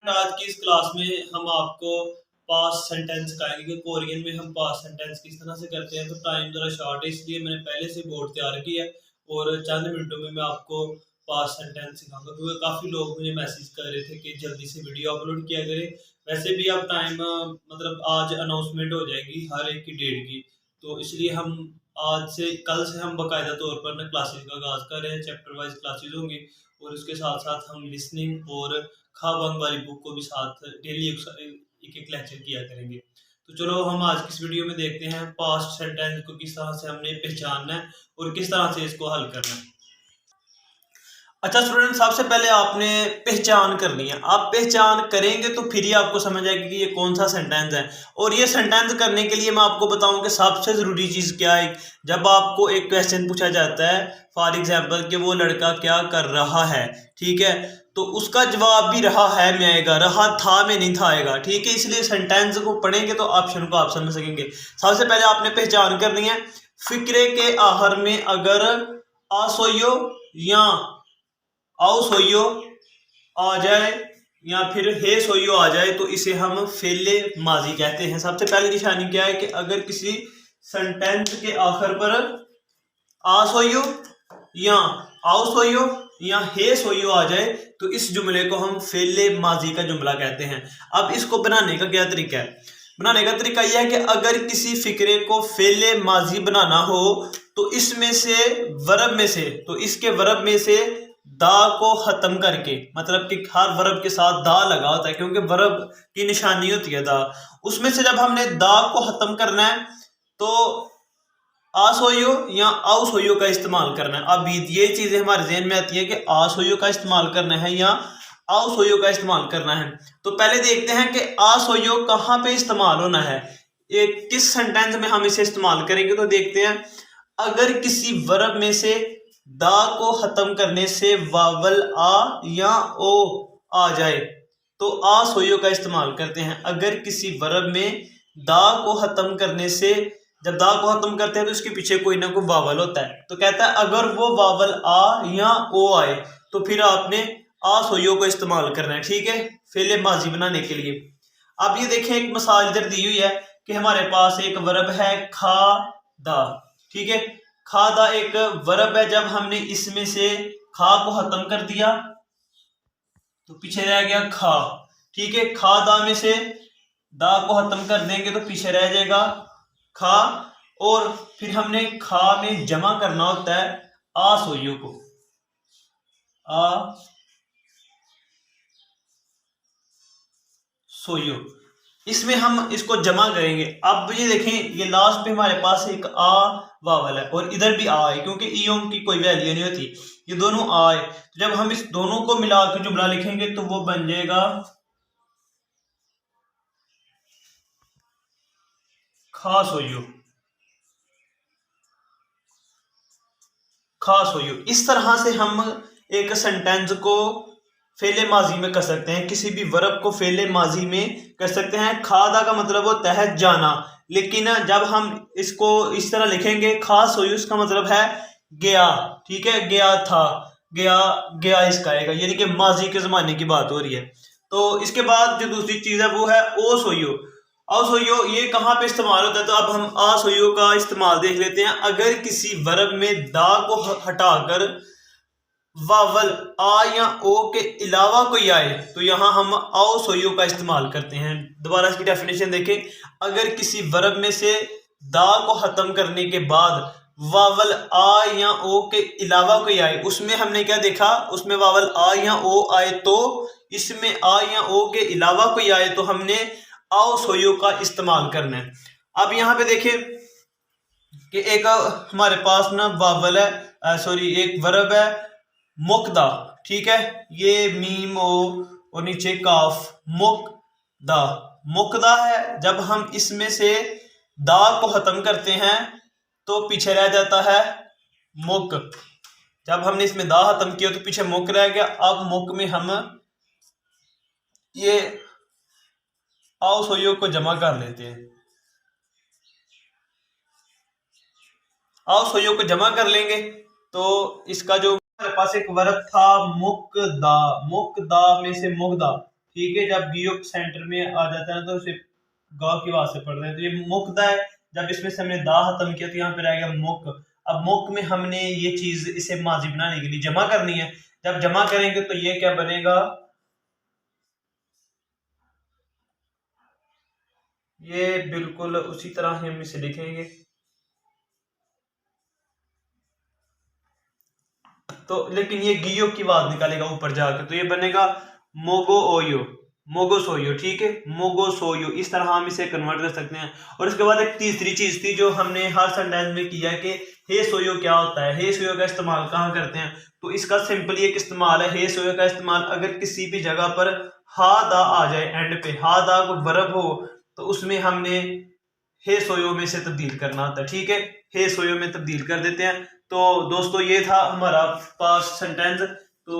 आज की इस क्लास में हम आपको पास्ट सेंटेंस सिखाएंगे कि कोरियन में हम पास्ट सेंटेंस किस तरह से करते हैं। तो टाइम जरा शॉर्ट है, इसलिए मैंने पहले से बोर्ड तैयार किया है और चंद मिनटों में मैं आपको पास्ट सेंटेंस सिखाऊंगा, क्योंकि काफ़ी लोग मुझे मैसेज कर रहे थे कि जल्दी से वीडियो अपलोड किया करें। वैसे भी अब टाइम मतलब आज अनाउंसमेंट हो जाएगी हर एक की डेट की, तो इसलिए हम आज से कल से हम बाकायदा तौर पर ना क्लासेस का आगाज़ कर रहे हैं। चैप्टर वाइज क्लासेस होंगी और उसके साथ साथ हम लिसनिंग और खा बंग वाली बुक को भी साथ डेली एक एक लेक्चर किया करेंगे। तो चलो हम आज की इस वीडियो में देखते हैं पास्ट सेंटेंस को किस तरह से हमने पहचानना है और किस तरह से इसको हल करना है। अच्छा स्टूडेंट, सबसे पहले आपने पहचान करनी है। आप पहचान करेंगे तो फिर ही आपको समझ आएगी कि ये कौन सा सेंटेंस है। और ये सेंटेंस करने के लिए मैं आपको बताऊं कि सबसे ज़रूरी चीज़ क्या है। जब आपको एक क्वेश्चन पूछा जाता है फॉर एग्जांपल कि वो लड़का क्या कर रहा है, ठीक है, तो उसका जवाब भी रहा है में आएगा, रहा था में नहीं था आएगा, ठीक है। इसलिए सेंटेंस को पढ़ेंगे तो ऑप्शन को आप समझ सकेंगे। सबसे पहले आपने पहचान करनी है। फिक्रे के आखिर में अगर आसोयो या आओ सोइयो आ जाए या फिर हे सोइयो आ जाए तो इसे हम फेले माजी कहते हैं। सबसे पहली निशानी क्या है कि अगर किसी सेंटेंस के आखिर पर आ सोइयो या आओ सोइयो या हे सोइयो आ जाए तो इस जुमले को हम फेले माजी का जुमला कहते हैं। अब इसको बनाने का क्या तरीका है? बनाने का तरीका यह है कि अगर किसी फिक्रे को फेले माजी बनाना हो तो इसमें से वर्ब में से, तो इसके वर्ब में से दा को खत्म करके, मतलब कि हर वर्ब के साथ दा लगा होता है क्योंकि वर्ब की निशानी होती है दा, उसमें से जब हमने दा को खत्म करना है तो आसोयो या आओसोयो का इस्तेमाल करना है। अब ये चीजें हमारे ज़हन में आती है कि आसोयो का इस्तेमाल करना है या आओसोयो का इस्तेमाल करना है। तो पहले देखते हैं कि आसोयो कहाँ पे इस्तेमाल होना है, एक किस सेंटेंस में हम इसे इस्तेमाल करेंगे। तो देखते हैं, अगर किसी वर्ब में से दा को खत्म करने से वावल आ या ओ आ जाए तो आसोयो का इस्तेमाल करते हैं। अगर किसी वर्ब में दा को खत्म करने से, जब दा को खत्म करते हैं तो इसके पीछे कोई ना कोई वावल होता है, तो कहता है अगर वो वावल आ या ओ आए तो फिर आपने आसोयो को इस्तेमाल करना है, ठीक है, फेले माजी बनाने के लिए। अब ये देखें, एक मिसाल इधर दी हुई है कि हमारे पास एक वर्ब है खा दा, ठीक है। खादा एक वर्ब है, जब हमने इसमें से खा को खत्म कर दिया तो पीछे रह गया खा, ठीक है। खादा में से दा को खत्म कर देंगे तो पीछे रह जाएगा खा, और फिर हमने खा में जमा करना होता है आ सोइयो को, आ सोइयो, इसमें हम इसको जमा करेंगे। अब ये देखें, ये लास्ट पे हमारे पास एक आ वावल है और इधर भी आ है, क्योंकि ईयों की कोई वैल्यू नहीं होती, ये दोनों आ है। तो जब हम इस दोनों को मिला के जुमला लिखेंगे तो वो बन जाएगा खास होइयो, खास होइयो। इस तरह से हम एक सेंटेंस को फेले माजी में कर सकते हैं, किसी भी वर्ब को फेले माजी में कर सकते हैं। खादा का मतलब होता है जाना, लेकिन जब हम इसको इस तरह लिखेंगे खास होइयो, इसका मतलब है गया, ठीक है, गया था, गया गया इसका आएगा, यानी कि माजी के जमाने की बात हो रही है। तो इसके बाद जो दूसरी चीज है वो है ओ सोइयो। आओ सोइयो ये कहाँ पे इस्तेमाल होता है? तो अब हम आ सोइयो का इस्तेमाल देख लेते हैं। अगर किसी वर्ब में दा को हटाकर वावल आ या ओ के अलावा कोई आए तो यहाँ हम आओ सोइयो का इस्तेमाल करते हैं। दोबारा इसकी डेफिनेशन देखें, अगर किसी वर्ब में से दा को खत्म करने के बाद वावल आ या ओ के अलावा कोई आए, उसमें हमने क्या देखा, उसमें वावल आ या ओ आए तो इसमें आ या ओ के अलावा कोई आए तो हमने आओ सोइयो का इस्तेमाल करना है। अब यहाँ पे देखें कि एक हमारे पास ना वावल है, सॉरी एक वर्ब है मुकदा, ठीक है, ये मीम ओ और नीचे काफ, मुकदा, मुकदा है। जब हम इसमें से दा को खत्म करते हैं तो पीछे रह जाता है मुक, जब हमने इसमें दा खत्म किया तो पीछे मुक रह गया। अब मुक में हम ये आओ सोइयो को जमा कर लेते हैं, आओ सोइयो को जमा कर लेंगे तो इसका जो हमारे पास एक वर्ब था मुकदा, मुकदा में से मुकदा, ठीक है। जब गियो सेंटर में आ जाता है तो उसे गाँव की आवाज से पढ़ रहे हैं। तो ये मुक्दा है। जब इसमें से हमने दा खत्म किया तो यहाँ पे रहेगा मुक। अब मुक में हमने ये चीज इसे माजी बनाने के लिए जमा करनी है। जब जमा करेंगे तो ये क्या बनेगा, ये बिल्कुल उसी तरह हम इसे लिखेंगे। तो लेकिन ये गियो की आवाज निकालेगा ऊपर जाके, तो ये बनेगा मोगो ओयो, मोगो सोयो। ठीक है, मोगो सोयो, इस तरह हम इसे कन्वर्ट कर सकते हैं। और उसके बाद एक तीसरी चीज थी जो हमने हर सेंटेंस में किया कि हे सोयो क्या होता है, हे सोयो का इस्तेमाल कहाँ करते हैं। तो इसका सिंपली एक इस्तेमाल है, हे सोयो का इस्तेमाल अगर किसी भी जगह पर हा दा आ जाए एंड पे, हा दा को वर्ब हो तो उसमें हमने हे सोयो में से तब्दील करना होता है। ठीक है, हे सोयो में तब्दील कर देते हैं। तो दोस्तों ये था हमारा पास्ट सेंटेंस। तो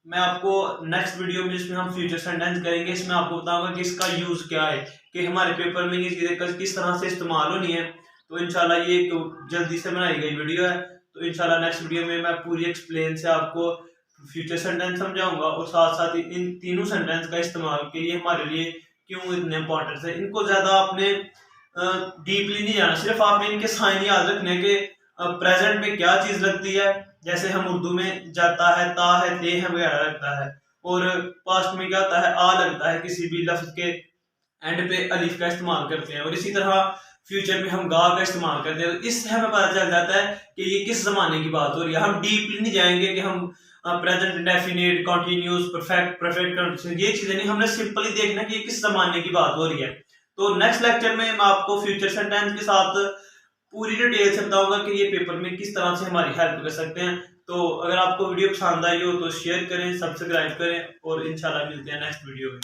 मैं आपको नेक्स्ट वीडियो में जिसमें हम फ्यूचर सेंटेंस करेंगे इसमें आपको बताऊंगा कि इसका यूज क्या है, कि हमारे पेपर में ये चीजें किस तरह से इस्तेमाल होनी है। तो इंशाल्लाह ये जल्दी से बनाई गई वीडियो है। तो इंशाल्लाह नेक्स्ट वीडियो में मैं पूरी एक्सप्लेन से आपको फ्यूचर सेंटेंस समझाऊंगा और साथ साथ इन तीनों सेंटेंस का इस्तेमाल के लिए हमारे लिए क्यों इतने इंपॉर्टेंट है। इनको ज्यादा आपने डीपली नहीं जाना, सिर्फ आपने इनके साइन याद रखने के प्रेजेंट में क्या चीज लगती है। जैसे हम उर्दू में जाता है, ता है, ते है वगैरह लगता है, और पास्ट में क्या होता है, आ लगता है। किसी भी लफ्ज के एंड पे अलिफ का इस्तेमाल करते हैं। और इसी तरह फ्यूचर में हम गा का इस्तेमाल करते हैं। तो इससे हमें पता चल जाता है कि ये किस जमाने की बात हो रही है। हम डीपली नहीं जाएंगे कि हम present indefinite, continuous, perfect, perfect condition, ये चीजें नहीं, हमने सिंपली देखना कि ये किस जमाने की बात हो रही है। तो नेक्स्ट लेक्चर में मैं आपको फ्यूचर सेंटेंस के साथ पूरी डिटेल से बताऊंगा कि ये पेपर में किस तरह से हमारी हेल्प कर सकते हैं। तो अगर आपको वीडियो पसंद आई हो तो शेयर करें, सब्सक्राइब करें, और इंशाल्लाह मिलते हैं नेक्स्ट वीडियो में।